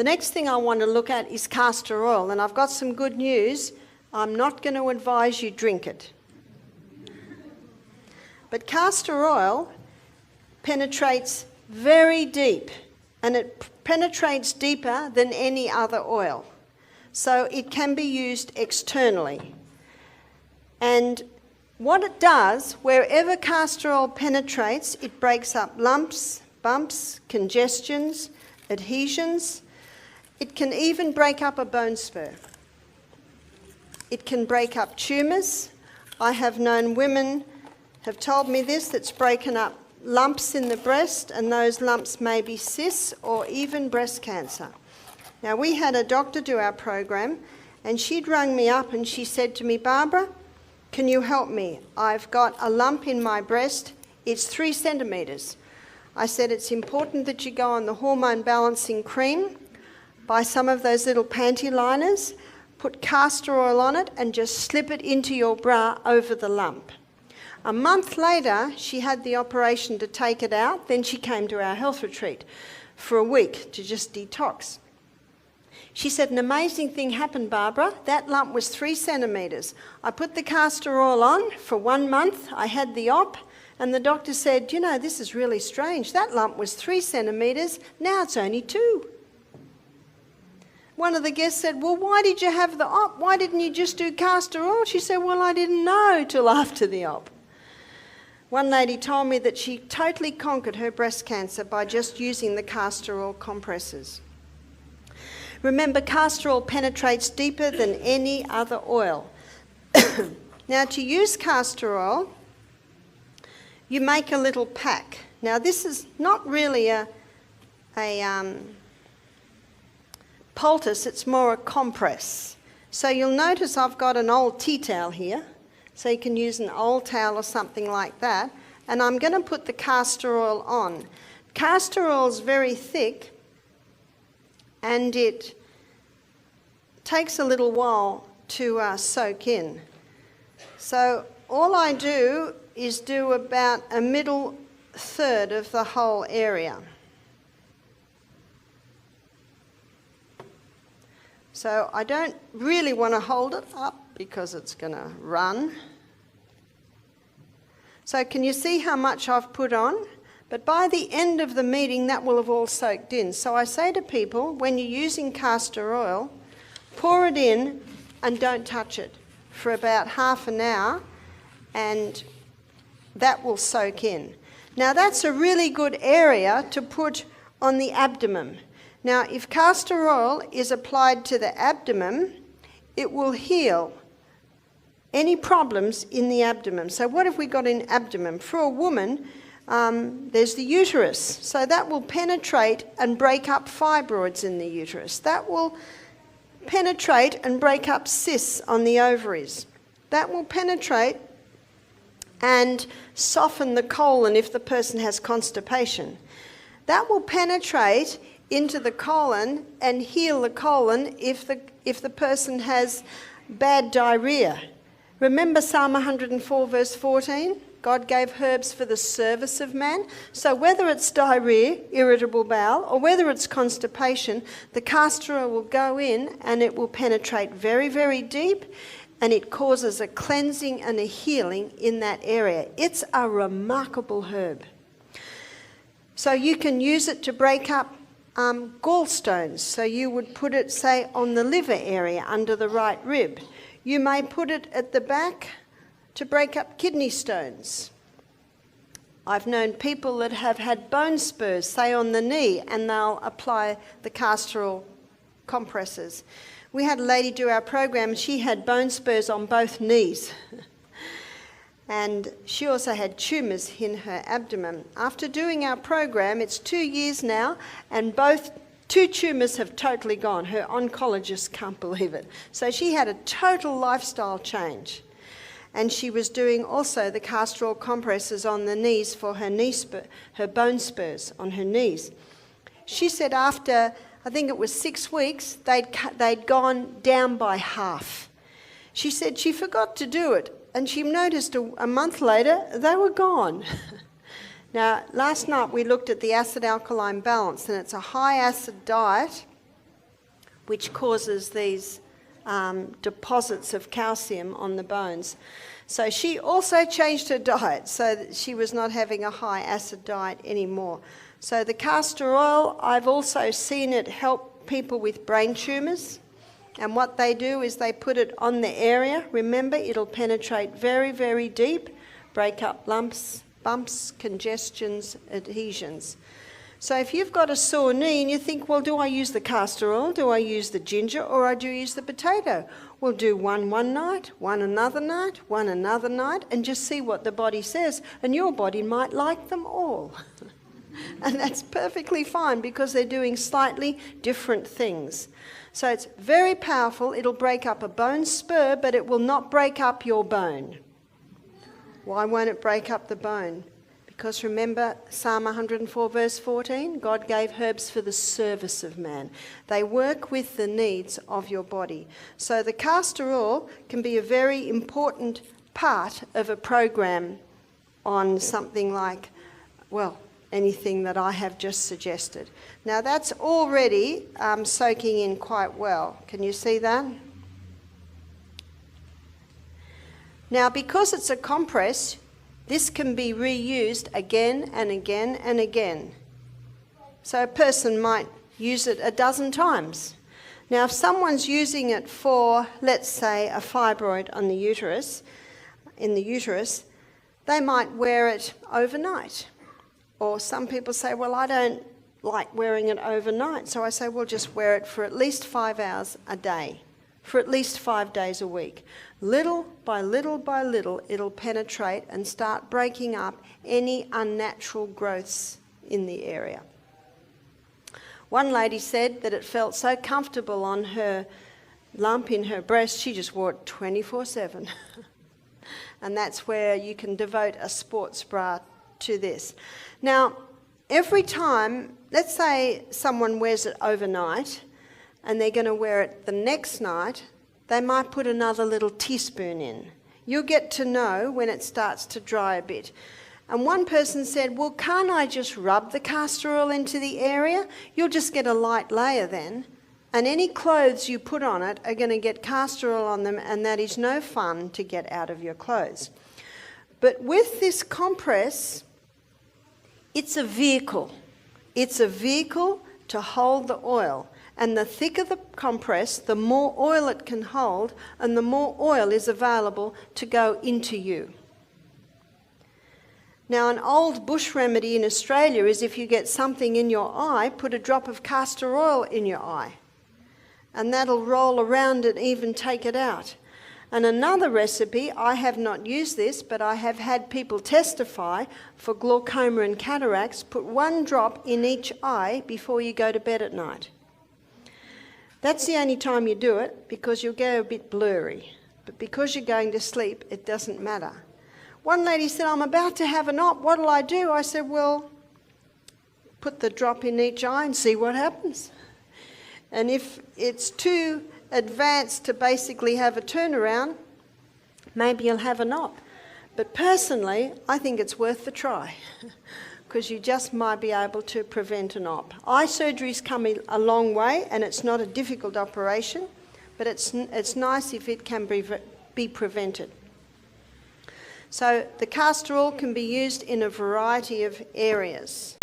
The next thing I want to look at is castor oil, and I've got some good news. I'm not going to advise you drink it. But castor oil penetrates very deep, and it penetrates deeper than any other oil. So it can be used externally. And what it does, wherever castor oil penetrates, it breaks up lumps, bumps, congestions, adhesions. It can even break up a bone spur. It can break up tumours. I have known women have told me this, that's broken up lumps in the breast, and those lumps may be cysts or even breast cancer. Now, we had a doctor do our program, and she'd rung me up and she said to me, Barbara, can you help me? I've got a lump in my breast. It's 3 centimetres. I said, it's important that you go on the hormone balancing cream, buy some of those little panty liners, put castor oil on it, and just slip it into your bra over the lump. A month later, she had the operation to take it out. Then she came to our health retreat for a week to just detox. She said, an amazing thing happened, Barbara. That lump was 3 centimetres. I put the castor oil on for 1 month. I had the op, and the doctor said, you know, this is really strange. That lump was 3 centimetres. Now it's only 2. One of the guests said, well, why did you have the op? Why didn't you just do castor oil? She said, well, I didn't know till after the op. One lady told me that she totally conquered her breast cancer by just using the castor oil compresses. Remember, castor oil penetrates deeper than any other oil. Now, to use castor oil, you make a little pack. Now, this is not really a poultice, it's more a compress. So you'll notice I've got an old tea towel here, so you can use an old towel or something like that, and I'm going to put the castor oil on. Castor oil is very thick, and it takes a little while to soak in. So all I do is do about a middle third of the whole area. So I don't really want to hold it up because it's going to run. So can you see how much I've put on? But by the end of the meeting, that will have all soaked in. So I say to people, when you're using castor oil, pour it in and don't touch it for about half an hour, and that will soak in. Now that's a really good area to put on the abdomen. Now, if castor oil is applied to the abdomen, it will heal any problems in the abdomen. So what have we got in abdomen? For a woman, there's the uterus. So that will penetrate and break up fibroids in the uterus. That will penetrate and break up cysts on the ovaries. That will penetrate and soften the colon if the person has constipation. That will penetrate into the colon and heal the colon if the person has bad diarrhea. Remember Psalm 104 verse 14? God gave herbs for the service of man. So whether it's diarrhea, irritable bowel, or whether it's constipation, the castor oil will go in and it will penetrate very, very deep, and it causes a cleansing and a healing in that area. It's a remarkable herb. So you can use it to break up gallstones. So you would put it, say, on the liver area under the right rib. You may put it at the back to break up kidney stones. I've known people that have had bone spurs, say on the knee, and they'll apply the castor oil compresses. We had a lady do our program, she had bone spurs on both knees. And she also had tumours in her abdomen. After doing our program, it's 2 years now, and both 2 tumours have totally gone. Her oncologist can't believe it. So she had a total lifestyle change. And she was doing also the castor oil compresses on the knees for her bone spurs on her knees. She said after, I think it was 6 weeks, they'd gone down by half. She said she forgot to do it, and she noticed a month later they were gone. Now, last night we looked at the acid-alkaline balance, and it's a high-acid diet which causes these deposits of calcium on the bones. So she also changed her diet so that she was not having a high acid diet anymore. So the castor oil, I've also seen it help people with brain tumours. And what they do is they put it on the area. Remember, it'll penetrate very, very deep, break up lumps, bumps, congestions, adhesions. So if you've got a sore knee and you think, well, do I use the castor oil, do I use the ginger, or do I use the potato? Well, do one night, one another night, one another night, and just see what the body says. And your body might like them all. And that's perfectly fine because they're doing slightly different things. So it's very powerful. It'll break up a bone spur, but it will not break up your bone. Why won't it break up the bone? Because remember Psalm 104 verse 14, God gave herbs for the service of man. They work with the needs of your body. So the castor oil can be a very important part of a program on something like, well, anything that I have just suggested. Now that's already soaking in quite well. Can you see that? Now because it's a compress, this can be reused again and again and again. So a person might use it a dozen times. Now if someone's using it for, let's say, a fibroid on the uterus, in the uterus, they might wear it overnight. Or some people say, well, I don't like wearing it overnight. So I say, well, just wear it for at least 5 hours a day, for at least 5 days a week. Little by little by little, it'll penetrate and start breaking up any unnatural growths in the area. One lady said that it felt so comfortable on her lump in her breast, she just wore it 24/7. And that's where you can devote a sports bra to this. Now, every time, let's say someone wears it overnight and they're going to wear it the next night, they might put another little teaspoon in. You'll get to know when it starts to dry a bit. And one person said, well, can't I just rub the castor oil into the area? You'll just get a light layer then. And any clothes you put on it are going to get castor oil on them, and that is no fun to get out of your clothes. But with this compress, it's a vehicle. It's a vehicle to hold the oil. And the thicker the compress, the more oil it can hold, and the more oil is available to go into you. Now, an old bush remedy in Australia is if you get something in your eye, put a drop of castor oil in your eye. And that'll roll around and even take it out. And another recipe, I have not used this, but I have had people testify for glaucoma and cataracts, put 1 drop in each eye before you go to bed at night. That's the only time you do it because you'll go a bit blurry. But because you're going to sleep, it doesn't matter. One lady said, I'm about to have an op, what'll I do? I said, well, put the drop in each eye and see what happens. And if it's too advanced to basically have a turnaround, maybe you'll have an op. But personally, I think it's worth the try because you just might be able to prevent an op. Eye surgery's come a long way and it's not a difficult operation, but it's nice if it can be prevented. So the castor oil can be used in a variety of areas.